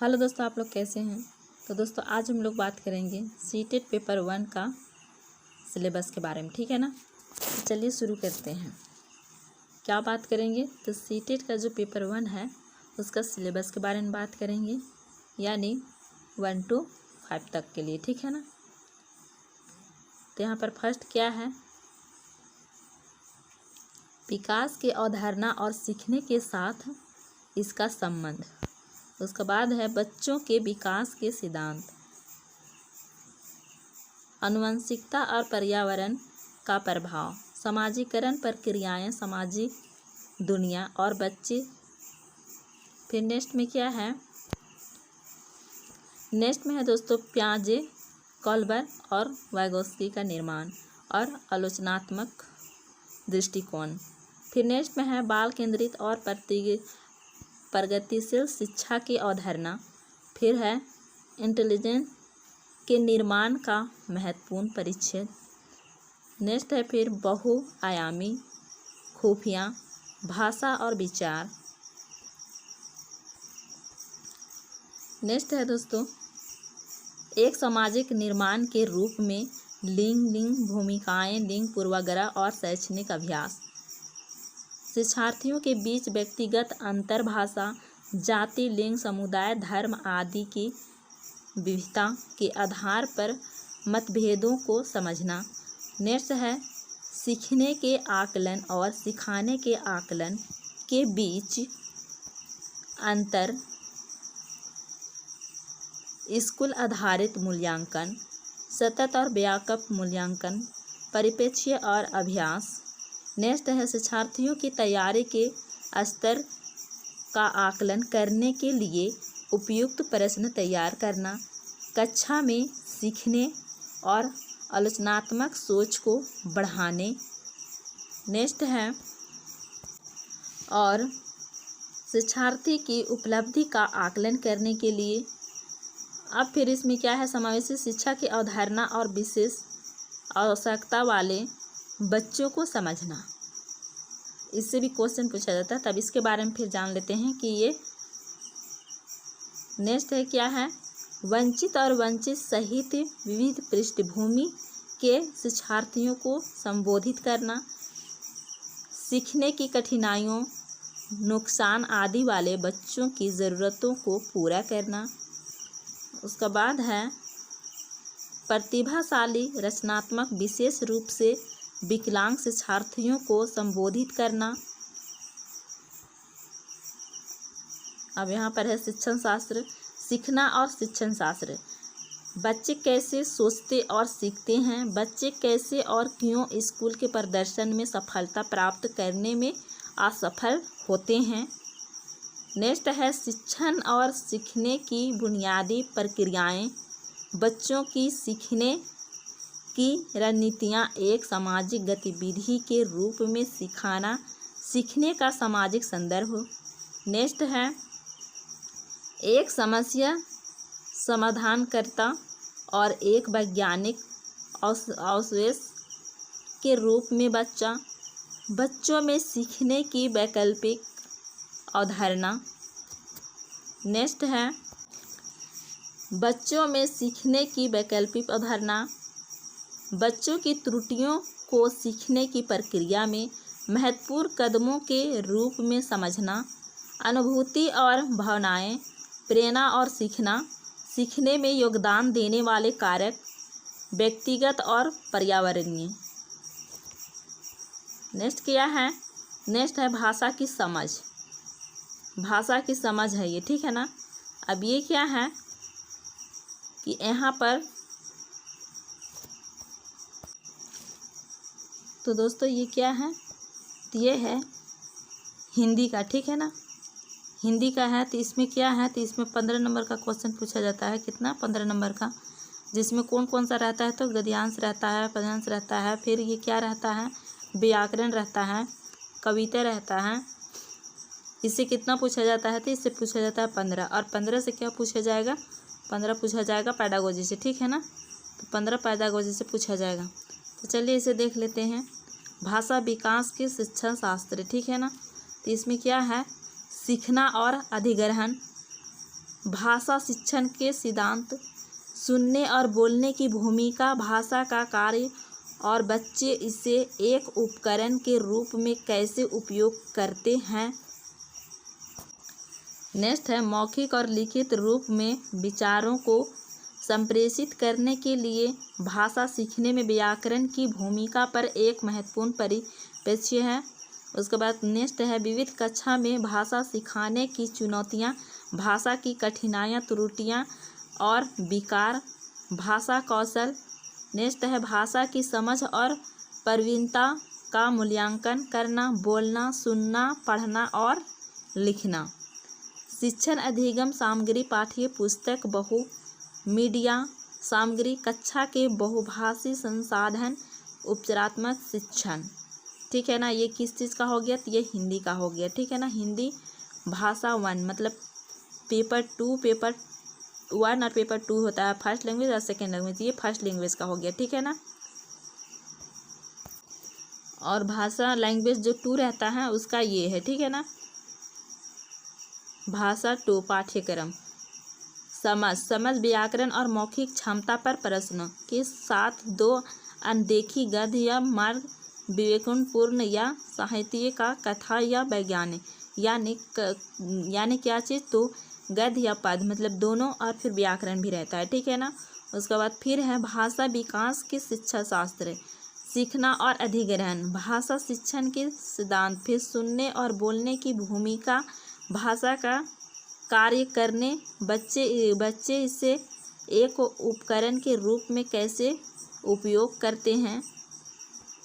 Hello दोस्तों, आप लोग कैसे हैं। तो दोस्तों आज हम लोग बात करेंगे सीटेट पेपर 1 का सिलेबस के बारे में, ठीक है ना। तो चलिए शुरू करते हैं। क्या बात करेंगे, तो सीटेट का जो पेपर 1 है उसका सिलेबस के बारे में बात करेंगे, यानी 1 to 5 तक के लिए, ठीक है ना। तो यहाँ पर फर्स्ट क्या है, विकास की अवधारणा और सीखने के साथ इसका संबंध। उसके बाद है बच्चों के विकास के सिद्धांत, आनुवंशिकता और पर्यावरण का प्रभाव, समाजीकरण प्रक्रियाएं, सामाजिक दुनिया और बच्चे। फिर नेक्स्ट में क्या है, नेक्स्ट में है दोस्तों पियाजे, कोल्बर और वाइगोत्स्की का निर्माण और आलोचनात्मक दृष्टिकोण। फिर नेक्स्ट में है बाल केंद्रित और प्रगतिशील शिक्षा की अवधारणा। फिर है इंटेलिजेंस के निर्माण का महत्वपूर्ण परिच्छेद। नेक्स्ट है फिर बहुआयामी खुफिया भाषा और विचार। नेक्स्ट है दोस्तों एक सामाजिक निर्माण के रूप में लिंग भूमिकाएं, लिंग पूर्वाग्रह और शैक्षणिक अभ्यास, शिक्षार्थियों के बीच व्यक्तिगत अंतर, भाषा, जाति, लिंग, समुदाय, धर्म आदि की विविधता के आधार पर मतभेदों को समझना। नेक्स्ट है सीखने के आकलन और सिखाने के आकलन के बीच अंतर, स्कूल आधारित मूल्यांकन, सतत और व्यापक मूल्यांकन, परिप्रेक्ष्य और अभ्यास। नेक्स्ट है शिक्षार्थियों की तैयारी के स्तर का आकलन करने के लिए उपयुक्त प्रश्न तैयार करना, कक्षा में सीखने और आलोचनात्मक सोच को बढ़ाने। नेक्स्ट है और शिक्षार्थी की उपलब्धि का आकलन करने के लिए। अब फिर इसमें क्या है, समावेशी शिक्षा की अवधारणा और विशेष आवश्यकता वाले बच्चों को समझना। इससे भी क्वेश्चन पूछा जाता है, तब इसके बारे में फिर जान लेते हैं कि ये। नेक्स्ट है क्या है, वंचित और वंचित सहित विविध पृष्ठभूमि के शिक्षार्थियों को संबोधित करना, सीखने की कठिनाइयों, नुकसान आदि वाले बच्चों की ज़रूरतों को पूरा करना। उसके बाद है प्रतिभाशाली रचनात्मक, विशेष रूप से विकलांग शिक्षार्थियों को संबोधित करना। अब यहाँ पर है शिक्षण शास्त्र, सीखना और शिक्षण शास्त्र। बच्चे कैसे सोचते और सीखते हैं, बच्चे कैसे और क्यों स्कूल के प्रदर्शन में सफलता प्राप्त करने में असफल होते हैं। नेक्स्ट है शिक्षण और सीखने की बुनियादी प्रक्रियाएं, बच्चों की सीखने की रणनीतियाँ, एक सामाजिक गतिविधि के रूप में सिखाना, सीखने का सामाजिक संदर्भ। नेक्स्ट है एक समस्या समाधानकर्ता और एक वैज्ञानिक अवशेष के रूप में बच्चों में सीखने की वैकल्पिक अवधारणा। नेक्स्ट है बच्चों में सीखने की वैकल्पिक अवधारणा, बच्चों की त्रुटियों को सीखने की प्रक्रिया में महत्वपूर्ण कदमों के रूप में समझना, अनुभूति और भावनाएं, प्रेरणा और सीखना, सीखने में योगदान देने वाले कारक, व्यक्तिगत और पर्यावरणीय। नेक्स्ट क्या है, नेक्स्ट है भाषा की समझ। भाषा की समझ है ये, ठीक है ना। अब ये क्या है कि यहाँ पर तो दोस्तों ये क्या है, तो ये है हिंदी का, ठीक है ना। हिंदी का है तो इसमें क्या है, तो इसमें 15 नंबर का क्वेश्चन पूछा जाता है। कितना, 15 नंबर का, जिसमें कौन कौन सा रहता है, तो गद्यांश रहता है, पद्यांश रहता है, फिर ये क्या रहता है, व्याकरण रहता है, कविता रहता है। इससे कितना पूछा जाता है, तो इससे पूछा जाता है 15, और 15 से क्या पूछा जाएगा, 15 पूछा जाएगा पैडागोजी से, ठीक है ना। तो 15 पैडागोजी से पूछा जाएगा। तो चलिए इसे देख लेते हैं। भाषा विकास के शिक्षण शास्त्र, ठीक है ना। तो इसमें क्या है, सीखना और अधिग्रहण, भाषा शिक्षण के सिद्धांत, सुनने और बोलने की भूमिका, भाषा का कार्य और बच्चे इसे एक उपकरण के रूप में कैसे उपयोग करते हैं। नेक्स्ट है मौखिक और लिखित रूप में विचारों को संप्रेषित करने के लिए भाषा सीखने में व्याकरण की भूमिका पर एक महत्वपूर्ण परिप्रेक्ष्य है। उसके बाद नेक्स्ट है विविध कक्षा में भाषा सिखाने की चुनौतियाँ, भाषा की कठिनाइयाँ, त्रुटियाँ और विकार, भाषा कौशल। नेक्स्ट है भाषा की समझ और प्रवीणता का मूल्यांकन करना, बोलना, सुनना, पढ़ना और लिखना। शिक्षण अधिगम सामग्री, पाठ्य पुस्तक, बहु मीडिया सामग्री, कक्षा के बहुभाषी संसाधन, उपचारात्मक शिक्षण। ठीक है ना, ये किस चीज़ का हो गया, तो ये हिंदी का हो गया। ठीक है ना, हिंदी भाषा 1 मतलब पेपर 1 और पेपर 2 होता है फर्स्ट लैंग्वेज और सेकेंड लैंग्वेज, ये फर्स्ट लैंग्वेज का हो गया। ठीक है ना, और भाषा लैंग्वेज जो 2 रहता है उसका ये है। ठीक है ना, भाषा 2 पाठ्यक्रम, समझ व्याकरण और मौखिक क्षमता पर प्रश्न के साथ 2 अनदेखी गद्य या मार्ग, विवेकपूर्ण या साहित्य का, कथा या वैज्ञानिक, यानी क्या चीज़, तो गद्य या पद मतलब दोनों, और फिर व्याकरण भी रहता है। ठीक है ना, उसके बाद फिर है भाषा विकास के शिक्षा शास्त्र, सीखना और अधिग्रहण, भाषा शिक्षण के सिद्धांत, फिर सुनने और बोलने की भूमिका, भाषा का कार्य करने, बच्चे इसे एक उपकरण के रूप में कैसे उपयोग करते हैं,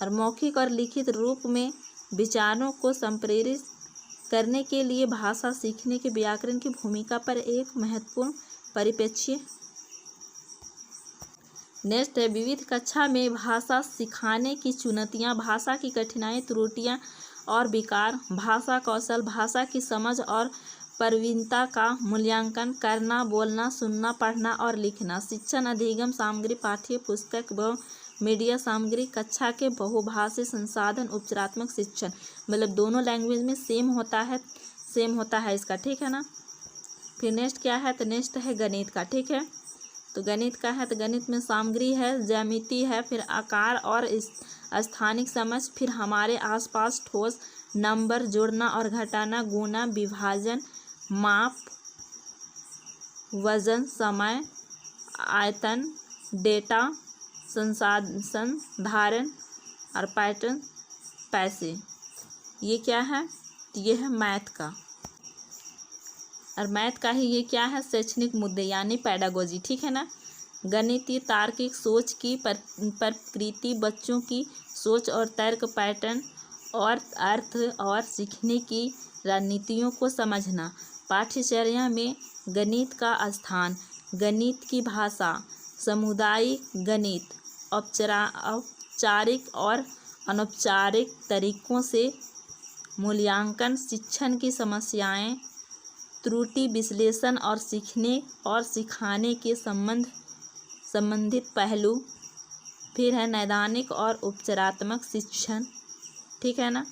और मौखिक और लिखित रूप में विचारों को संप्रेरित करने के लिए भाषा सीखने के व्याकरण की भूमिका पर एक महत्वपूर्ण परिप्रेक्ष्य। नेक्स्ट है विविध कक्षा में भाषा सिखाने की चुनौतियाँ, भाषा की कठिनाई, त्रुटियाँ और विकार, भाषा कौशल, भाषा की समझ और प्रवीणता का मूल्यांकन करना, बोलना, सुनना, पढ़ना और लिखना। शिक्षण अधिगम सामग्री, पाठ्य पुस्तक, मीडिया सामग्री, कक्षा के बहुभाषी संसाधन, उपचारात्मक शिक्षण, मतलब दोनों लैंग्वेज में सेम होता है इसका। ठीक है ना, फिर नेक्स्ट क्या है, तो नेक्स्ट है गणित का। ठीक है, तो गणित का है, तो गणित में सामग्री है, ज्यामिति है, फिर आकार और स्थानिक समझ, फिर हमारे आसपास ठोस, नंबर, जोड़ना और घटाना, गुणा, विभाजन, माप, वजन, समय, आयतन, डेटा, संधारण और पैटर्न, पैसे। ये क्या है, ये है मैथ का, और मैथ का ही ये क्या है, शैक्षणिक मुद्दे यानी पेडागोजी। ठीक है ना, गणितीय तार्किक सोच की प्रकृति, बच्चों की सोच और तर्क, पैटर्न और अर्थ और सीखने की रणनीतियों को समझना, पाठ्यचर्या में गणित का स्थान, गणित की भाषा, सामुदायिक गणित, औपचारिक और अनौपचारिक तरीकों से मूल्यांकन, शिक्षण की समस्याएं, त्रुटि विश्लेषण और सीखने और सिखाने के संबंधित पहलू, फिर है नैदानिक और उपचारात्मक शिक्षण। ठीक है ना,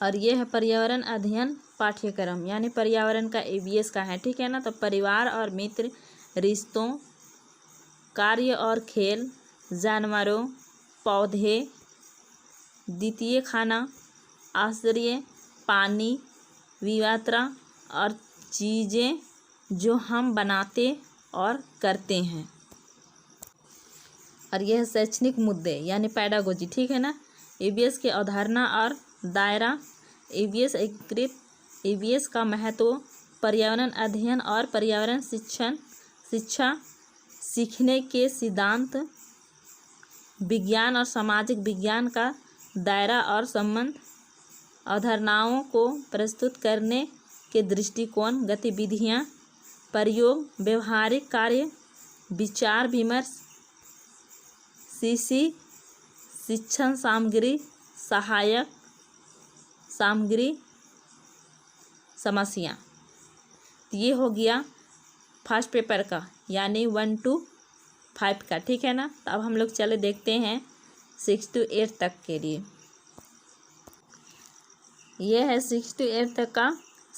और ये है पर्यावरण अध्ययन पाठ्यक्रम, यानी पर्यावरण का EVS का है। ठीक है ना, तो परिवार और मित्र, रिश्तों, कार्य और खेल, जानवरों, पौधे, द्वितीय खाना, आश्रय, पानी, विवात्रा और चीज़ें जो हम बनाते और करते हैं, और यह शैक्षणिक मुद्दे यानी पेडागोजी। ठीक है ना, EVS की अवधारणा और दायरा, EVS का महत्व, पर्यावरण अध्ययन और पर्यावरण शिक्षा, सीखने के सिद्धांत, विज्ञान और सामाजिक विज्ञान का दायरा और संबंध, अवधारणाओं को प्रस्तुत करने के दृष्टिकोण, गतिविधियाँ, प्रयोग, व्यवहारिक कार्य, विचार विमर्श, शिक्षण सामग्री, सहायक सामग्री, समस्या। ये हो गया फर्स्ट पेपर का यानी 1 to 5 का। ठीक है ना, तो अब हम लोग चले देखते हैं 6 to 8 तक के लिए। ये है 6 to 8 तक का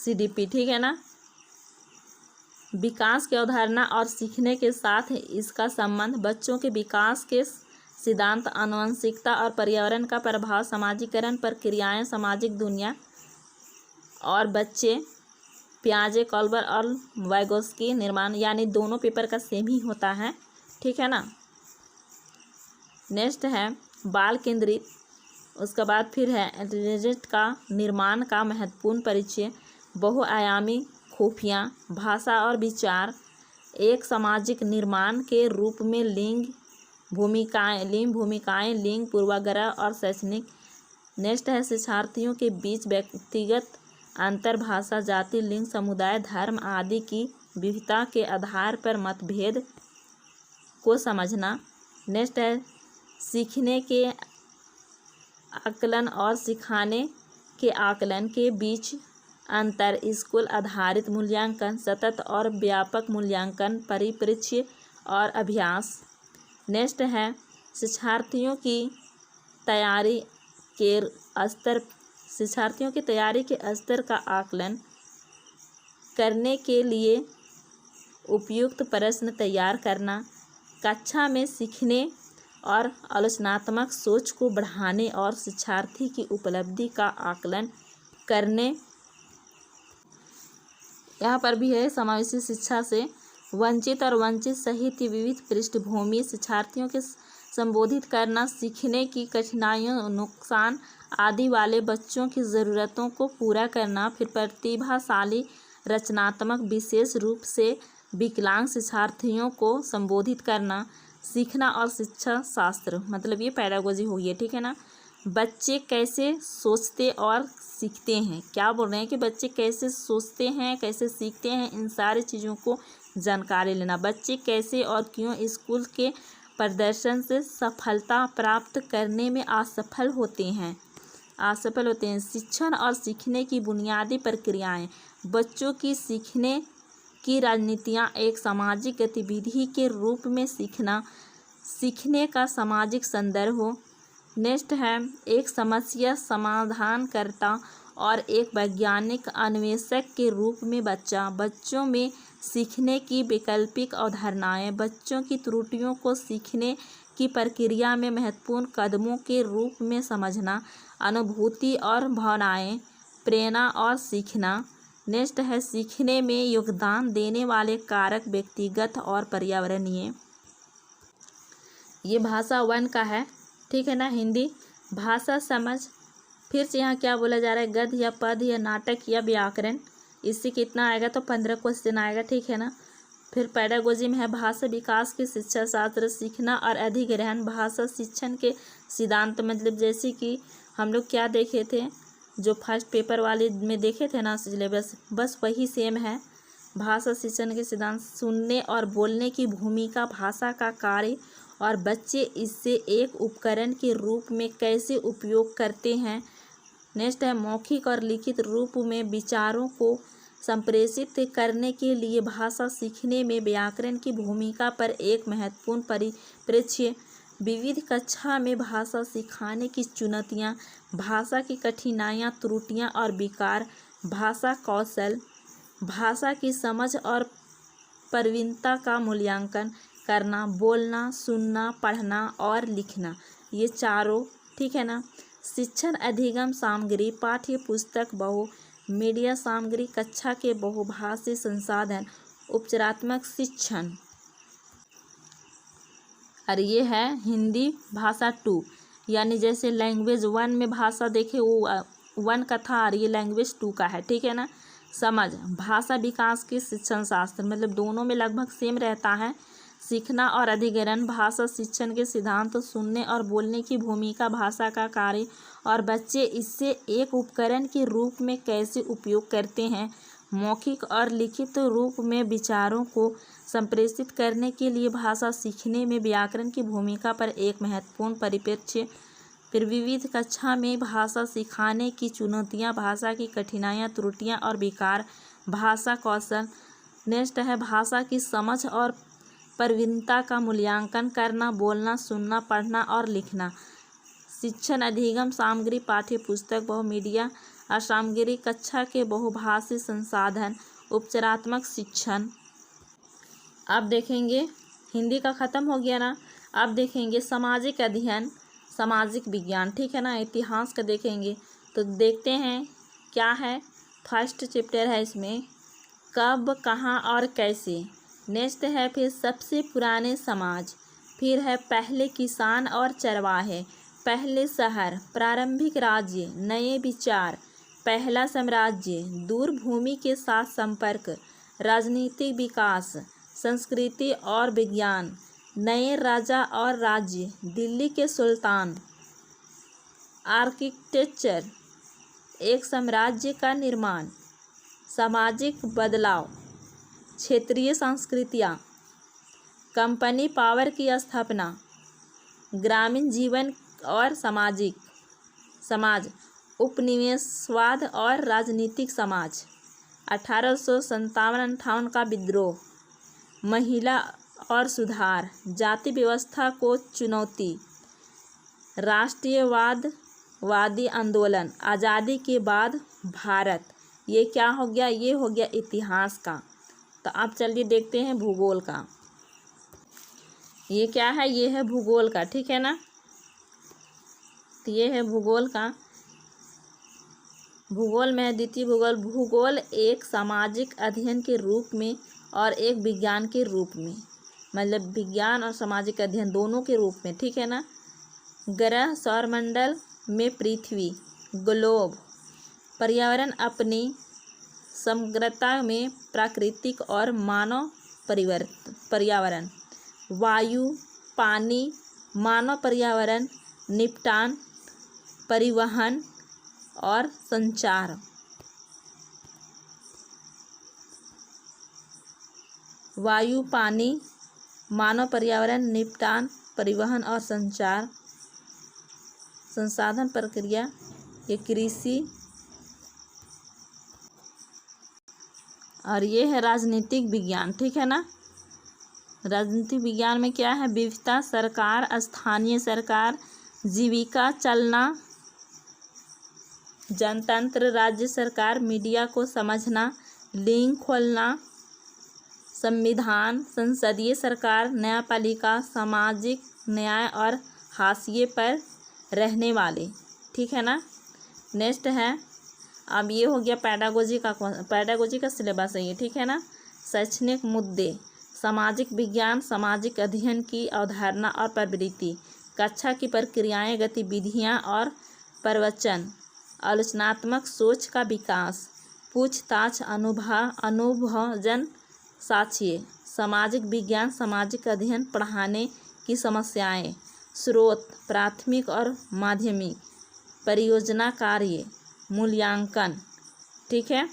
CDP, ठीक है ना। विकास की अवधारणा और सीखने के साथ इसका संबंध, बच्चों के विकास के सिद्धांत, आनुवंशिकता और पर्यावरण का प्रभाव, समाजीकरण प्रक्रियाएं, सामाजिक दुनिया और बच्चे, पियाजे, कोल्बर और वाइगोस्की निर्माण, यानी दोनों पेपर का सेम ही होता है, ठीक है ना। नेक्स्ट है बाल केंद्रित, उसके बाद फिर है इंटेलिजेंट का निर्माण का महत्वपूर्ण परिचय, बहुआयामी खुफिया, भाषा और विचार एक सामाजिक निर्माण के रूप में, लिंग भूमिकाएं, लिंग पूर्वाग्रह और शैक्षणिक। नेक्स्ट है शिक्षार्थियों के बीच व्यक्तिगत अंतर, भाषा, जाति, लिंग, समुदाय, धर्म आदि की विविधता के आधार पर मतभेद को समझना। नेक्स्ट है सीखने के आकलन और सिखाने के आकलन के बीच अंतर, स्कूल आधारित मूल्यांकन, सतत और व्यापक मूल्यांकन, परिप्रेक्ष्य और अभ्यास। नेक्स्ट है शिक्षार्थियों की तैयारी के स्तर का आकलन करने के लिए उपयुक्त प्रश्न तैयार करना, कक्षा में सीखने और आलोचनात्मक सोच को बढ़ाने और शिक्षार्थी की उपलब्धि का आकलन करने। यहाँ पर भी है समावेशी शिक्षा से वंचित और वंचित साहित्य, विविध पृष्ठभूमि, शिक्षार्थियों के संबोधित करना, सीखने की कठिनाइयों, नुकसान आदि वाले बच्चों की ज़रूरतों को पूरा करना, फिर प्रतिभाशाली, रचनात्मक, विशेष रूप से विकलांग शिक्षार्थियों को संबोधित करना, सीखना और शिक्षा शास्त्र, मतलब ये पैडागोजी हो गई, ठीक है ना। बच्चे कैसे सोचते और सीखते हैं, क्या बोल रहे हैं कि बच्चे कैसे सोचते हैं, कैसे सीखते हैं, इन सारी चीज़ों को जानकारी लेना। बच्चे कैसे और क्यों स्कूल के प्रदर्शन से सफलता प्राप्त करने में असफल होते हैं। शिक्षण और सीखने की बुनियादी प्रक्रियाएं, बच्चों की सीखने की रणनीतियाँ, एक सामाजिक गतिविधि के रूप में सीखने का सामाजिक संदर्भ हो। नेक्स्ट है एक समस्या समाधानकर्ता और एक वैज्ञानिक अन्वेषक के रूप में बच्चों में सीखने की वैकल्पिक अवधारणाएं, बच्चों की त्रुटियों को सीखने की प्रक्रिया में महत्वपूर्ण कदमों के रूप में समझना, अनुभूति और भावनाएं, प्रेरणा और सीखना। नेक्स्ट है सीखने में योगदान देने वाले कारक, व्यक्तिगत और पर्यावरणीय। ये भाषा 1 का है, ठीक है ना। हिंदी भाषा समझ, फिर से यहाँ क्या बोला जा रहा है, गद्य या पद या नाटक या व्याकरण, इससे कितना आएगा तो 15 क्वेश्चन आएगा, ठीक है ना। फिर पैडागोजी में है भाषा विकास के शिक्षा शास्त्र, सीखना और अधिग्रहण, भाषा शिक्षण के सिद्धांत, मतलब जैसे कि हम लोग क्या देखे थे, जो फर्स्ट पेपर वाले में देखे थे ना सिलेबस, बस वही सेम है। भाषा शिक्षण के सिद्धांत, सुनने और बोलने की भूमिका, भाषा का कार्य और बच्चे इससे एक उपकरण के रूप में कैसे उपयोग करते हैं। नेक्स्ट है मौखिक और लिखित रूप में विचारों को संप्रेषित करने के लिए भाषा सीखने में व्याकरण की भूमिका पर एक महत्वपूर्ण परिप्रेक्ष्य, विविध कक्षा में भाषा सिखाने की चुनौतियाँ, भाषा की कठिनाइयाँ, त्रुटियाँ और विकार, भाषा कौशल, भाषा की समझ और प्रवीणता का मूल्यांकन करना, बोलना, सुनना, पढ़ना और लिखना, ये चारों, ठीक है ना। शिक्षण अधिगम सामग्री, पाठ्य पुस्तक, मीडिया सामग्री, कक्षा के बहुभाषी संसाधन, उपचारात्मक शिक्षण। और ये है हिंदी भाषा 2, यानी जैसे लैंग्वेज 1 में भाषा देखे वो 1 का था और ये लैंग्वेज 2 का है, ठीक है ना। समझ भाषा विकास के शिक्षण शास्त्र, मतलब दोनों में लगभग सेम रहता है। सीखना और अधिग्रहण, भाषा शिक्षण के सिद्धांत, सुनने और बोलने की भूमिका, भाषा का कार्य और बच्चे इससे एक उपकरण के रूप में कैसे उपयोग करते हैं। मौखिक और लिखित रूप में विचारों को संप्रेषित करने के लिए भाषा सीखने में व्याकरण की भूमिका पर एक महत्वपूर्ण परिप्रेक्ष्य। फिर विविध कक्षा में भाषा सिखाने की चुनौतियाँ, भाषा की कठिनाइयाँ, त्रुटियाँ और विकार, भाषा कौशल। नेक्स्ट है भाषा की समझ और प्रवीणता का मूल्यांकन करना, बोलना, सुनना, पढ़ना और लिखना। शिक्षण अधिगम सामग्री, पाठ्य पुस्तक, बहुमीडिया सामग्री, कक्षा के बहुभाषी संसाधन, उपचारात्मक शिक्षण। अब देखेंगे हिंदी का ख़त्म हो गया ना। अब देखेंगे सामाजिक अध्ययन, सामाजिक विज्ञान, ठीक है ना। इतिहास का देखेंगे तो देखते हैं क्या है। फर्स्ट चैप्टर है इसमें कब, कहाँ और कैसे। नेक्स्ट है फिर सबसे पुराने समाज, फिर है पहले किसान और चरवाहे, पहले शहर, प्रारंभिक राज्य, नए विचार, पहला साम्राज्य, दूर भूमि के साथ संपर्क, राजनीतिक विकास, संस्कृति और विज्ञान, नए राजा और राज्य, दिल्ली के सुल्तान, आर्किटेक्चर, एक साम्राज्य का निर्माण, सामाजिक बदलाव, क्षेत्रीय संस्कृतियाँ, कंपनी पावर की स्थापना, ग्रामीण जीवन और समाज, उपनिवेशवाद और राजनीतिक समाज, 1857-58 का विद्रोह, महिला और सुधार, जाति व्यवस्था को चुनौती, राष्ट्रीयवादी आंदोलन, आज़ादी के बाद भारत। ये क्या हो गया, ये हो गया इतिहास का। तो अब चलिए देखते हैं भूगोल का। ये क्या है, ये है भूगोल का, ठीक है ना। तो ये है भूगोल का। भूगोल में द्वितीय भूगोल, भूगोल एक सामाजिक अध्ययन के रूप में और एक विज्ञान के रूप में, मतलब विज्ञान और सामाजिक अध्ययन दोनों के रूप में, ठीक है ना। ग्रह, सौरमंडल में पृथ्वी, ग्लोब, पर्यावरण अपनी समग्रता में प्राकृतिक और मानव पर्यावरण, वायु, पानी, मानव पर्यावरण, निपटान, परिवहन और संचार। वायु, पानी, मानव पर्यावरण, निपटान, परिवहन और संचार, संसाधन प्रक्रिया, ये कृषि, और ये है राजनीतिक विज्ञान, ठीक है ना। राजनीतिक विज्ञान में क्या है, विविधता, सरकार, स्थानीय सरकार, जीविका, चलना, जनतंत्र, राज्य सरकार, मीडिया को समझना, लिंक खोलना, संविधान, संसदीय सरकार, न्यायपालिका, सामाजिक न्याय और हाशिए पर रहने वाले, ठीक है ना। नेक्स्ट है, अब ये हो गया पैडागोजी का सिलेबस है ये, ठीक है ना। शैक्षणिक मुद्दे, सामाजिक विज्ञान, सामाजिक अध्ययन की अवधारणा और प्रवृत्ति, कक्षा की प्रक्रियाएं, गतिविधियां और प्रवचन, आलोचनात्मक सोच का विकास, पूछताछ, अनुभवजन साक्ष्य, सामाजिक विज्ञान, सामाजिक अध्ययन, पढ़ाने की समस्याएं, स्रोत, प्राथमिक और माध्यमिक, परियोजना कार्य, मूल्यांकन, ठीक है।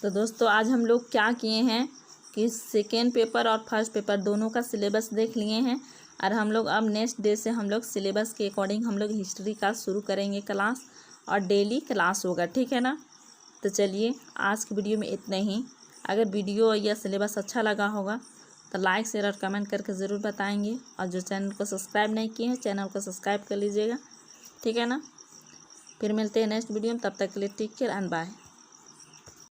तो दोस्तों आज हम लोग क्या किए हैं कि सेकेंड पेपर और फर्स्ट पेपर दोनों का सिलेबस देख लिए हैं, और हम लोग अब नेक्स्ट डे से हम लोग सिलेबस के अकॉर्डिंग हम लोग हिस्ट्री का शुरू करेंगे क्लास, और डेली क्लास होगा, ठीक है ना। तो चलिए आज की वीडियो में इतना ही। अगर वीडियो या सिलेबस अच्छा लगा होगा तो लाइक, शेयर और कमेंट करके ज़रूर बताएंगे, और जो चैनल को सब्सक्राइब नहीं किए हैं चैनल को सब्सक्राइब कर लीजिएगा, ठीक है ना। फिर मिलते हैं नेक्स्ट वीडियो में, तब तक के लिए टेक केयर एंड बाय।